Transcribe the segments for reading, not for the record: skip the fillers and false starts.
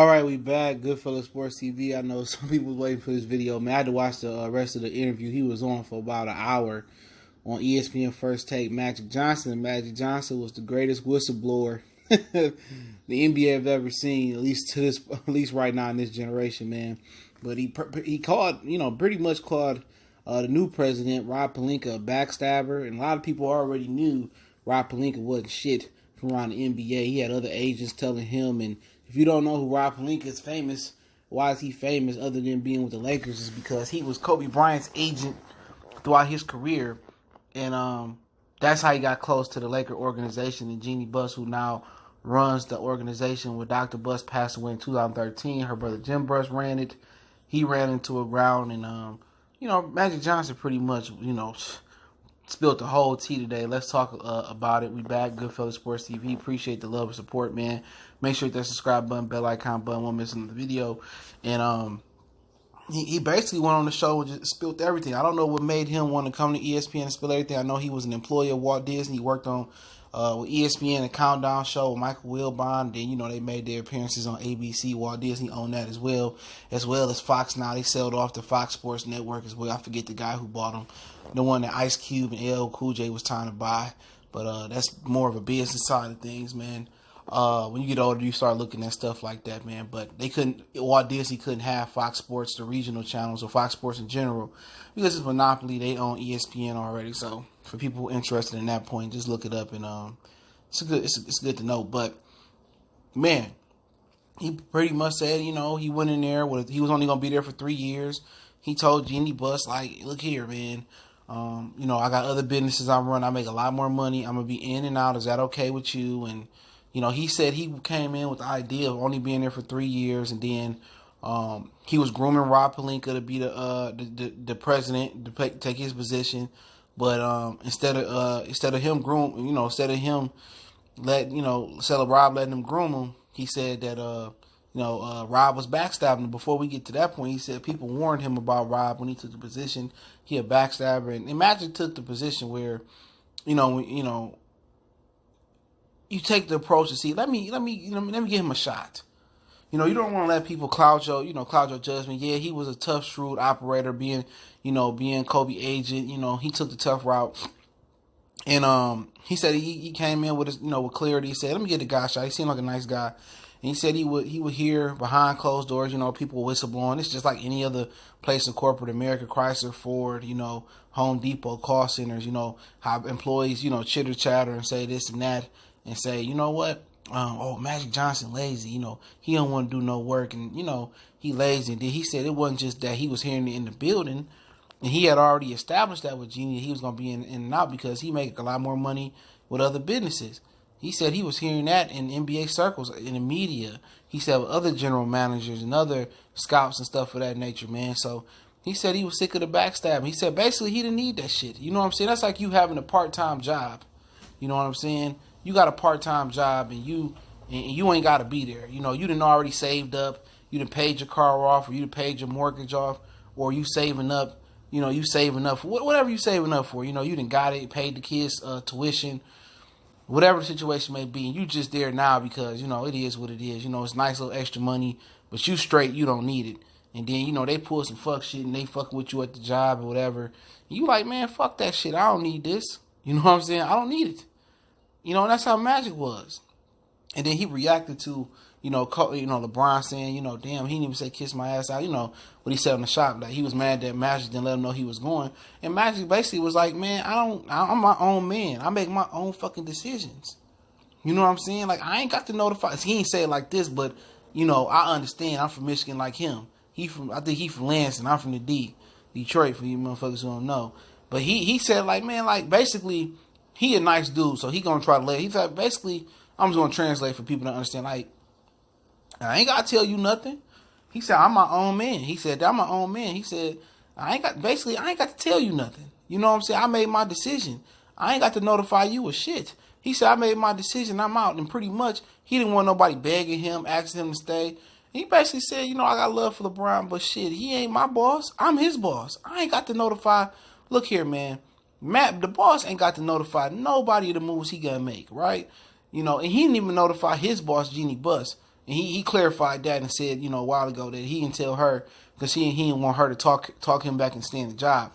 All right, we back. Goodfellas Sports TV. I know some people was waiting for this video. Man, I had to watch the rest of the interview. He was on for about an hour on ESPN First Take. Magic Johnson. Magic Johnson was the greatest whistleblower the NBA have ever seen, at least right now in this generation, man. But he called, pretty much called the new president, Rob Pelinka, a backstabber, and a lot of people already knew Rob Pelinka wasn't shit from around the NBA. He had other agents telling him, and if you don't know who Rob Pelinka is famous, why is he famous other than being with the Lakers? Is because he was Kobe Bryant's agent throughout his career, and that's how he got close to the Laker organization. And Jeannie Buss, who now runs the organization, when Dr. Buss passed away in 2013, her brother Jim Buss ran it. He ran into a ground, and Magic Johnson pretty much, spilled the whole tea today. Let's talk about it. We back, Goodfellas Sports TV. Appreciate the love and support, man. Make sure you hit that subscribe button, bell icon button, won't miss another video. And he basically went on the show and just spilled everything. I don't know what made him want to come to ESPN and spill everything. I know he was an employee of Walt Disney. He worked on with ESPN, a Countdown show with Michael Wilbon. Then, they made their appearances on ABC. Walt Disney owned that as well as Fox now. They sold off the Fox Sports Network as well. I forget the guy who bought them. The one that Ice Cube and LL Cool J was trying to buy. But that's more of a business side of things, man. When you get older, you start looking at stuff like that, man. But Walt Disney couldn't have Fox Sports, the regional channels, or Fox Sports in general, because it's a monopoly. They own ESPN already. So for people interested in that point, just look it up, and it's good to know. But man, he pretty much said, he went in there he was only gonna be there for 3 years. He told Jeannie Buss, like, look here, man. I got other businesses I run. I make a lot more money. I'm gonna be in and out. Is that okay with you? And he said he came in with the idea of only being there for 3 years, and then he was grooming Rob Pelinka to be the president, to take his position. But instead of him Rob letting him groom him, he said that Rob was backstabbing him. Before we get to that point, he said people warned him about Rob when he took the position. He a backstabber, and Magic took the position where, you take the approach to see, let me give him a shot. You don't want to let people cloud your judgment. Yeah, he was a tough, shrewd operator, being Kobe agent. He took the tough route. And he said he came in with with clarity. He said, let me get the guy a shot. He seemed like a nice guy. And he said he would hear behind closed doors, people whistleblowing. It's just like any other place in corporate America, Chrysler, Ford, Home Depot, call centers, how employees, chitter chatter and say this and that, and say, you know what? Magic Johnson lazy, he don't want to do no work, and he lazy. And then he said it wasn't just that he was hearing it in the building, and he had already established that with Jeannie, he was gonna be in and out because he make a lot more money with other businesses. He said he was hearing that in NBA circles, in the media. He said with other general managers and other scouts and stuff of that nature, man. So he said he was sick of the backstabbing. He said basically he didn't need that shit. You know what I'm saying? That's like you having a part-time job. You know what I'm saying? You got a part-time job and you ain't got to be there. You done already saved up. You done paid your car off, or you done paid your mortgage off, or you saving up. You saving up for whatever you saving up for. You done got it, paid the kids tuition, whatever the situation may be. And you just there now because, it is what it is. It's nice little extra money, but you straight, you don't need it. And then, they pull some fuck shit and they fucking with you at the job or whatever. And you like, man, fuck that shit. I don't need this. You know what I'm saying? I don't need it. And that's how Magic was. And then he reacted to, LeBron saying, damn, he didn't even say kiss my ass out. What he said on the shop, that he was mad that Magic didn't let him know he was going. And Magic basically was like, man, I'm my own man. I make my own fucking decisions. You know what I'm saying? Like, I ain't got to notify. He ain't say it like this, but, I understand. I'm from Michigan like him. I think he from Lansing. I'm from the Detroit, for you motherfuckers who don't know. But he said, like, man, like, basically, he a nice dude, so he gonna try to he said, basically, I'm just gonna translate for people to understand, like, I ain't gotta tell you nothing. He said, I'm my own man. He said, I'm my own man. He said, I ain't got to tell you nothing. You know what I'm saying? I made my decision. I ain't got to notify you of shit. He said, I made my decision. I'm out. And pretty much, he didn't want nobody begging him, asking him to stay. He basically said, I got love for LeBron, but shit, he ain't my boss. I'm his boss. I ain't got to notify. Look here, man. Matt, the boss, ain't got to notify nobody of the moves he gonna make, right? And he didn't even notify his boss, Jeannie Buss. And he clarified that and said, a while ago that he didn't tell her because he didn't want her to talk him back and stay in the job.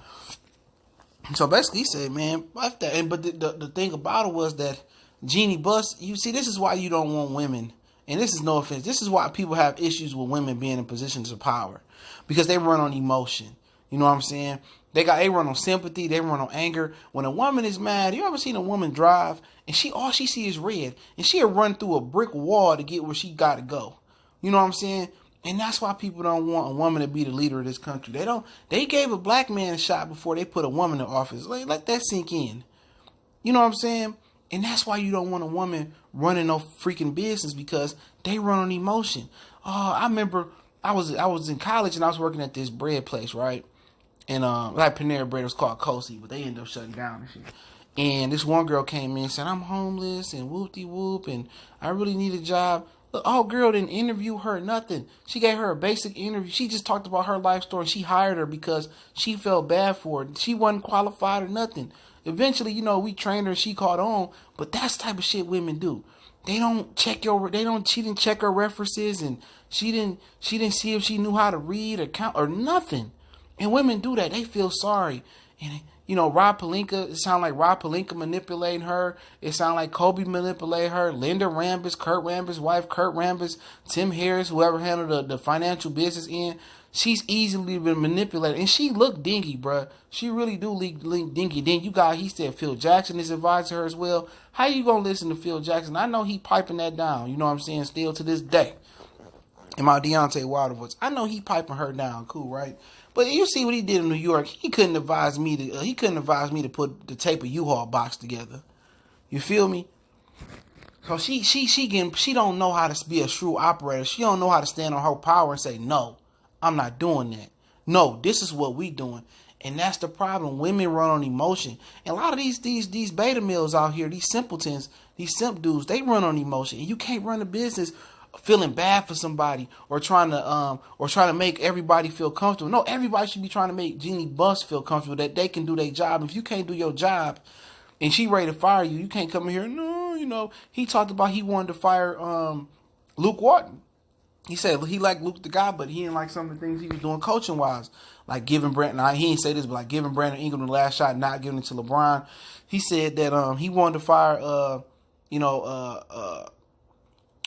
So basically, he said, man, fuck that. But the thing about it was that Jeannie Buss, you see, this is why you don't want women. And this is no offense. This is why people have issues with women being in positions of power. Because they run on emotion. You know what I'm saying? They run on sympathy. They run on anger. When a woman is mad, you ever seen a woman drive and all she see is red, and she'll run through a brick wall to get where she got to go. You know what I'm saying? And that's why people don't want a woman to be the leader of this country. They gave a black man a shot before they put a woman in office. Let that sink in. You know what I'm saying? And that's why you don't want a woman running no freaking business, because they run on emotion. I remember I was in college and I was working at this bread place, right? And like Panera Bread, it was called Cozy, but they ended up shutting down and shit. And this one girl came in and said, I'm homeless and whoop-de-whoop and I really need a job. The old girl didn't interview her, nothing. She gave her a basic interview. She just talked about her life story. She hired her because she felt bad for her. She wasn't qualified or nothing. Eventually, we trained her. She caught on. But that's the type of shit women do. She didn't check her references, and she didn't see if she knew how to read or count or nothing. And women do that. They feel sorry. And Rob Pelinka, it sounded like Rob Pelinka manipulating her. It sounded like Kobe manipulated her. Linda Rambis, Kurt Rambis' wife, Kurt Rambis, Tim Harris, whoever handled the financial business end. She's easily been manipulated. And she looked dingy, bruh. She really do look dingy. Then he said Phil Jackson is advising her as well. How you going to listen to Phil Jackson? I know he piping that down. You know what I'm saying? Still to this day. In my Deontay Wilder voice. I know he piping her down. Cool, right? But you see what he did in New York. He couldn't advise me to put the tape of U-Haul box together. You feel me? So she don't know how to be a shrewd operator. She don't know how to stand on her power and say, no, I'm not doing that. No, this is what we doing. And that's the problem. Women run on emotion. And a lot of these beta males out here, these simpletons, these simp dudes, they run on emotion. And you can't run a business feeling bad for somebody or trying to make everybody feel comfortable. No, everybody should be trying to make Jeannie Buss feel comfortable that they can do their job. If you can't do your job and she ready to fire you, you can't come in here. No, he talked about he wanted to fire Luke Walton. He said he liked Luke the guy, but he didn't like some of the things he was doing coaching wise, like giving Brandon. He didn't say this, but like giving Brandon Ingram the last shot, not giving it to LeBron. He said that he wanted to fire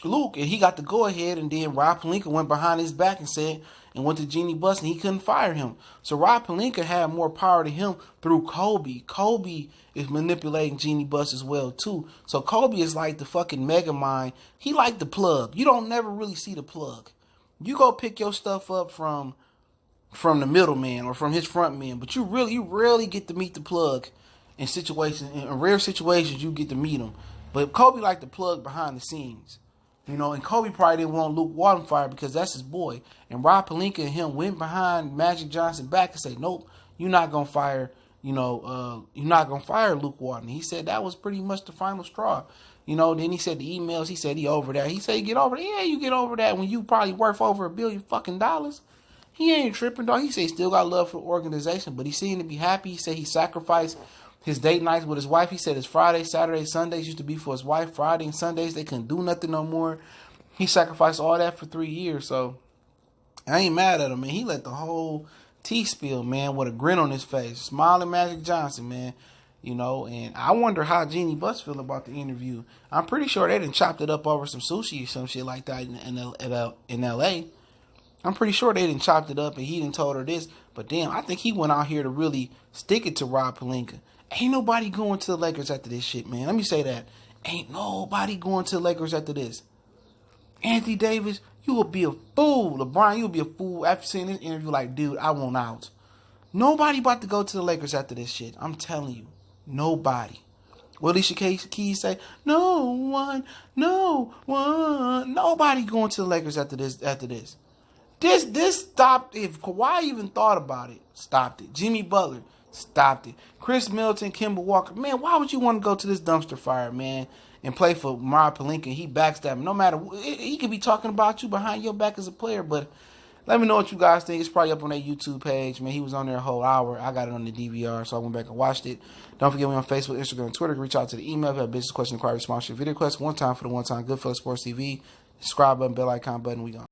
Luke, and he got the go ahead, and then Rob Pelinka went behind his back and went to Jeannie Buss, and he couldn't fire him. So Rob Pelinka had more power to him through Kobe. Kobe is manipulating Jeannie Buss as well too. So Kobe is like the fucking mega mind. He like the plug. You don't never really see the plug. You go pick your stuff up from the middleman or from his front man, but you rarely get to meet the plug in rare situations you get to meet him. But Kobe like the plug behind the scenes. And Kobe probably didn't want Luke Walton fired because that's his boy. And Rob Pelinka and him went behind Magic Johnson back and said, nope, you're not gonna fire, you're not gonna fire Luke Walton. He said that was pretty much the final straw. Then he said the emails, he said he over that. He said get over that. Yeah, you get over that when you probably worth over $1 billion fucking dollars. He ain't tripping, dog. He said he still got love for the organization, but he seemed to be happy. He said he sacrificed his date nights with his wife. He said his Fridays, Saturdays, Sundays used to be for his wife. Friday and Sundays, they couldn't do nothing no more. He sacrificed all that for 3 years. So I ain't mad at him, man. He let the whole tea spill, man, with a grin on his face. Smiling Magic Johnson, man. And I wonder how Jeannie Buss feel about the interview. I'm pretty sure they done chopped it up over some sushi or some shit like that in L.A. I'm pretty sure they done chopped it up and he done told her this. But damn, I think he went out here to really stick it to Rob Pelinka. Ain't nobody going to the Lakers after this shit, man. Let me say that. Ain't nobody going to the Lakers after this. Anthony Davis, you will be a fool. LeBron, you'll be a fool after seeing this interview like, dude, I want out. Nobody about to go to the Lakers after this shit. I'm telling you. Nobody. What Alicia Keys say? No one. Nobody going to the Lakers after this. This stopped. If Kawhi even thought about it, stopped it. Jimmy Butler, stopped it. Chris Middleton, Kemba Walker. Man, why would you want to go to this dumpster fire, man, and play for Rob Pelinka? He backstabbing. No matter, he could be talking about you behind your back as a player, but let me know what you guys think. It's probably up on their YouTube page, man. He was on there a whole hour. I got it on the DVR, so I went back and watched it. Don't forget me on Facebook, Instagram, and Twitter. Reach out to the email if you have business question, inquiry, response, video request. One time for the one time. Goodfellas Sports TV. Subscribe button, bell icon button. We gone.